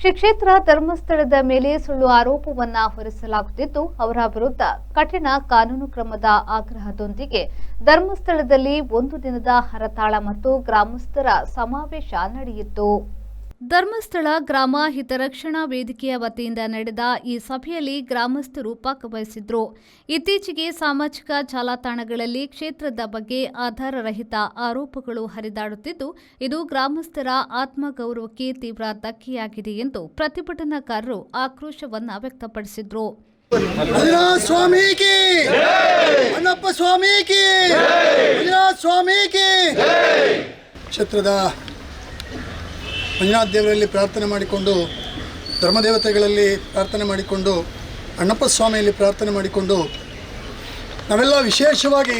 ಶ್ರೀ ಕ್ಷೇತ್ರ ಧರ್ಮಸ್ಥಳದ ಮೇಲೆ ಸುಳ್ಳು ಆರೋಪವನ್ನ ಹೊರಿಸಲಾಗುತ್ತಿದ್ದು, ಅವರ ವಿರುದ್ಧ ಕಠಿಣ ಕಾನೂನು ಕ್ರಮದ ಆಗ್ರಹದೊಂದಿಗೆ ಧರ್ಮಸ್ಥಳದಲ್ಲಿ ಒಂದು ದಿನದ ಹರತಾಳ ಮತ್ತು ಗ್ರಾಮಸ್ಥರ ಸಮಾವೇಶ ನಡೆಯಿತು. ಧರ್ಮಸ್ಥಳ ಗ್ರಾಮ ಹಿತರಕ್ಷಣಾ ವೇದಿಕೆಯ ವತಿಯಿಂದ ನಡೆದ ಈ ಸಭೆಯಲ್ಲಿ ಗ್ರಾಮಸ್ಥರು ಭಾಗವಹಿಸಿದ್ರು. ಇತ್ತೀಚೆಗೆ ಸಾಮಾಜಿಕ ಜಾಲತಾಣಗಳಲ್ಲಿ ಕ್ಷೇತ್ರದ ಬಗ್ಗೆ ಆಧಾರರಹಿತ ಆರೋಪಗಳು ಹರಿದಾಡುತ್ತಿದ್ದು, ಇದು ಗ್ರಾಮಸ್ಥರ ಆತ್ಮಗೌರವಕ್ಕೆ ತೀವ್ರ ಧಕ್ಕೆಯಾಗಿದೆ ಎಂದು ಪ್ರತಿಭಟನಾಕಾರರು ಆಕ್ರೋಶವನ್ನ ವ್ಯಕ್ತಪಡಿಸಿದ್ರು. ಕ್ಷೇತ್ರದ ಮಂಜುನಾಥ ದೇವರಲ್ಲಿ ಪ್ರಾರ್ಥನೆ ಮಾಡಿಕೊಂಡು, ಧರ್ಮದೇವತೆಗಳಲ್ಲಿ ಪ್ರಾರ್ಥನೆ ಮಾಡಿಕೊಂಡು, ಅಣ್ಣಪ್ಪ ಸ್ವಾಮಿಯಲ್ಲಿ ಪ್ರಾರ್ಥನೆ ಮಾಡಿಕೊಂಡು ನಾವೆಲ್ಲ ವಿಶೇಷವಾಗಿ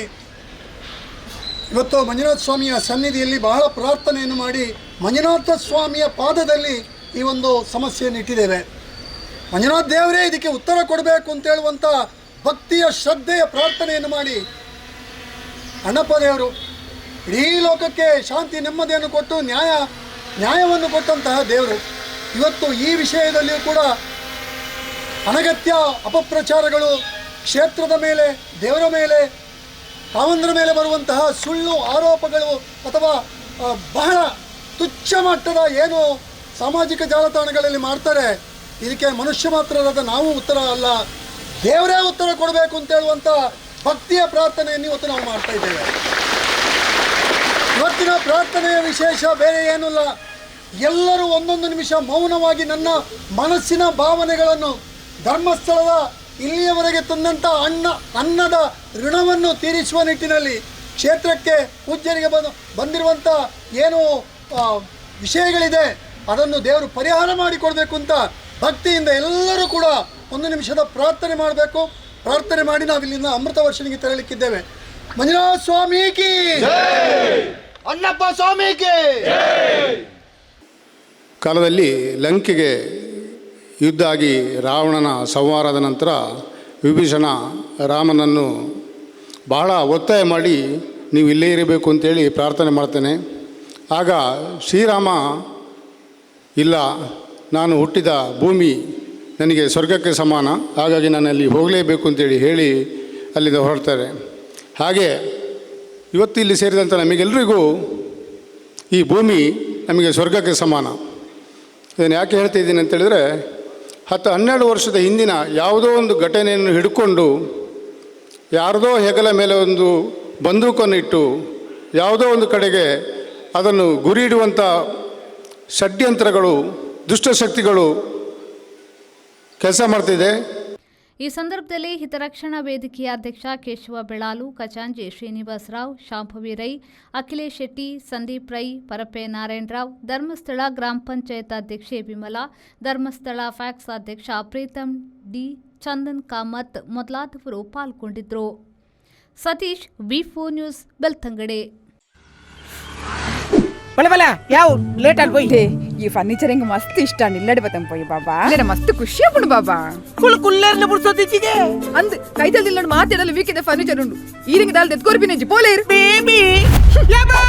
ಇವತ್ತು ಮಂಜುನಾಥ ಸ್ವಾಮಿಯ ಸನ್ನಿಧಿಯಲ್ಲಿ ಬಹಳ ಪ್ರಾರ್ಥನೆಯನ್ನು ಮಾಡಿ ಮಂಜುನಾಥ ಸ್ವಾಮಿಯ ಪಾದದಲ್ಲಿ ಈ ಒಂದು ಸಮಸ್ಯೆಯನ್ನು ಇಟ್ಟಿದ್ದೇವೆ. ಮಂಜುನಾಥ ದೇವರೇ ಇದಕ್ಕೆ ಉತ್ತರ ಕೊಡಬೇಕು ಅಂತ ಹೇಳುವಂಥ ಭಕ್ತಿಯ ಶ್ರದ್ಧೆಯ ಪ್ರಾರ್ಥನೆಯನ್ನು ಮಾಡಿ ಅಣ್ಣಪ್ಪ ದೇವರು ಇಡೀ ಲೋಕಕ್ಕೆ ಶಾಂತಿ ನೆಮ್ಮದಿಯನ್ನು ಕೊಟ್ಟು ನ್ಯಾಯವನ್ನು ಕೊಟ್ಟಂತಹ ದೇವರು ಇವತ್ತು ಈ ವಿಷಯದಲ್ಲಿಯೂ ಕೂಡ ಅನಗತ್ಯ ಅಪಪ್ರಚಾರಗಳು, ಕ್ಷೇತ್ರದ ಮೇಲೆ, ದೇವರ ಮೇಲೆ, ಕಾವಂದರ ಮೇಲೆ ಬರುವಂತಹ ಸುಳ್ಳು ಆರೋಪಗಳು ಅಥವಾ ಬಹಳ ತುಚ್ಛ ಮಟ್ಟದ ಏನು ಸಾಮಾಜಿಕ ಜಾಲತಾಣಗಳಲ್ಲಿ ಮಾಡ್ತಾರೆ, ಇದಕ್ಕೆ ಮನುಷ್ಯ ಮಾತ್ರರಾದ ನಾವು ಉತ್ತರ ಅಲ್ಲ, ದೇವರೇ ಉತ್ತರ ಕೊಡಬೇಕು ಅಂತ ಹೇಳುವಂಥ ಭಕ್ತಿಯ ಪ್ರಾರ್ಥನೆಯನ್ನು ಇವತ್ತು ನಾವು ಮಾಡ್ತಾ ಇದ್ದೇವೆ. ಇವತ್ತಿನ ಪ್ರಾರ್ಥನೆಯ ವಿಶೇಷ ಬೇರೆ ಏನಲ್ಲ, ಎಲ್ಲರೂ ಒಂದೊಂದು ನಿಮಿಷ ಮೌನವಾಗಿ ನನ್ನ ಮನಸ್ಸಿನ ಭಾವನೆಗಳನ್ನು ಧರ್ಮಸ್ಥಳದ ಇಲ್ಲಿಯವರೆಗೆ ತಂದಂಥ ಅನ್ನದ ಋಣವನ್ನು ತೀರಿಸುವ ನಿಟ್ಟಿನಲ್ಲಿ ಕ್ಷೇತ್ರಕ್ಕೆ ಪೂಜ್ಯರಿಗೆ ಬಂದಿರುವಂಥ ಏನು ವಿಷಯಗಳಿದೆ ಅದನ್ನು ದೇವರು ಪರಿಹಾರ ಮಾಡಿಕೊಡ್ಬೇಕು ಅಂತ ಭಕ್ತಿಯಿಂದ ಎಲ್ಲರೂ ಕೂಡ ಒಂದು ನಿಮಿಷದ ಪ್ರಾರ್ಥನೆ ಮಾಡಬೇಕು. ಪ್ರಾರ್ಥನೆ ಮಾಡಿ ನಾವಿಲ್ಲಿಂದ ಅಮೃತ ವರ್ಷನಿಗೆ ತೆರಳಿಕ್ಕಿದ್ದೇವೆ. ಮಂಜುನಾಥ ಸ್ವಾಮಿಗೆ, ಅಣ್ಣಪ್ಪ ಸ್ವಾಮಿಗೆ. ಕಾಲದಲ್ಲಿ ಲಂಕೆಗೆ ಯುದ್ಧ ಆಗಿ ರಾವಣನ ಸಂಹಾರದ ನಂತರ ವಿಭೀಷಣ ರಾಮನನ್ನು ಬಹಳ ಒತ್ತಾಯ ಮಾಡಿ ನೀವು ಇಲ್ಲೇ ಇರಬೇಕು ಅಂತೇಳಿ ಪ್ರಾರ್ಥನೆ ಮಾಡ್ತೇನೆ. ಆಗ ಶ್ರೀರಾಮ ಇಲ್ಲ, ನಾನು ಹುಟ್ಟಿದ ಭೂಮಿ ನನಗೆ ಸ್ವರ್ಗಕ್ಕೆ ಸಮಾನ, ಹಾಗಾಗಿ ನಾನು ಅಲ್ಲಿ ಹೋಗಲೇಬೇಕು ಅಂತೇಳಿ ಹೇಳಿ ಅಲ್ಲಿಂದ ಹೊರಡ್ತಾರೆ. ಹಾಗೆ ಇವತ್ತು ಇಲ್ಲಿ ಸೇರಿದಂಥ ನಮಗೆಲ್ಲರಿಗೂ ಈ ಭೂಮಿ ನಮಗೆ ಸ್ವರ್ಗಕ್ಕೆ ಸಮಾನ. ಇದನ್ನು ಯಾಕೆ ಹೇಳ್ತಿದ್ದೀನಿ ಅಂತೇಳಿದರೆ, 10-12 ವರ್ಷದ ಹಿಂದಿನ ಯಾವುದೋ ಒಂದು ಘಟನೆಯನ್ನು ಹಿಡ್ಕೊಂಡು ಯಾರದೋ ಹೆಗಲ ಮೇಲೆ ಒಂದು ಬಂದೂಕನ್ನು ಇಟ್ಟು ಯಾವುದೋ ಒಂದು ಕಡೆಗೆ ಅದನ್ನು ಗುರಿ ಇಡುವಂಥ ಷಡ್ಯಂತ್ರಗಳು, ದುಷ್ಟಶಕ್ತಿಗಳು ಕೆಲಸ ಮಾಡ್ತಿದೆ. ಈ ಸಂದರ್ಭದಲ್ಲಿ ಹಿತರಕ್ಷಣಾ ವೇದಿಕೆಯ ಅಧ್ಯಕ್ಷ ಕೇಶವ ಬೆಳಾಲು, ಖಜಾಂಚಿ ಶ್ರೀನಿವಾಸ ರಾವ್, ಶಾಂಭವಿ ರೈ, ಅಖಿಲೇಶ್ ಶೆಟ್ಟಿ, ಸಂದೀಪ್ ರೈ, ಪರಪೆ ನಾರಾಯಣರಾವ್, ಧರ್ಮಸ್ಥಳ ಗ್ರಾಮ ಪಂಚಾಯತ್ ಅಧ್ಯಕ್ಷೆ ವಿಮಲಾ, ಧರ್ಮಸ್ಥಳ ಫ್ಯಾಕ್ಸ್ ಅಧ್ಯಕ್ಷ ಪ್ರೀತಮ್ ಡಿ, ಚಂದನ್ ಕಾಮತ್ ಮೊದಲಾದವರು ಪಾಲ್ಗೊಂಡಿದ್ದರು. ಸತೀಶ್, ವಿ4 ನ್ಯೂಸ್, ಬೆಳ್ತಂಗಡಿ. ಬಲ ಯಾವ ಲೇಟ್ ಅಲ್ಲಿ పోయి ఈ ఫర్నిచర్ ఇంక మస్తు ఇష్టాన్ని ఇల్లడిపోతాం పోయి బాబా లేడ మస్తు ಖುಷಿ ಆಪುಂಡು ಬಾಬಾ ಕುಲ್ಲೇರ್ನ ಬುಡ್ಸೋದಿಚ್ಚಿಗೆ ಅಂದ್ ಕೈದಲ್ಲಿ ಇಲ್ಲಡ್ ಮಾತಾಡಲು ವೀಕಿದ ಫರ್ನಿಚರ್ ಉಂಡು ಈರಿಂಗ್ ದಾಲ್ ತೆತ್ಕೋರ್ಪಿನೆಂಜಿ ಪೋಲೇರ್ ಬೇಬಿ ಯಬಾ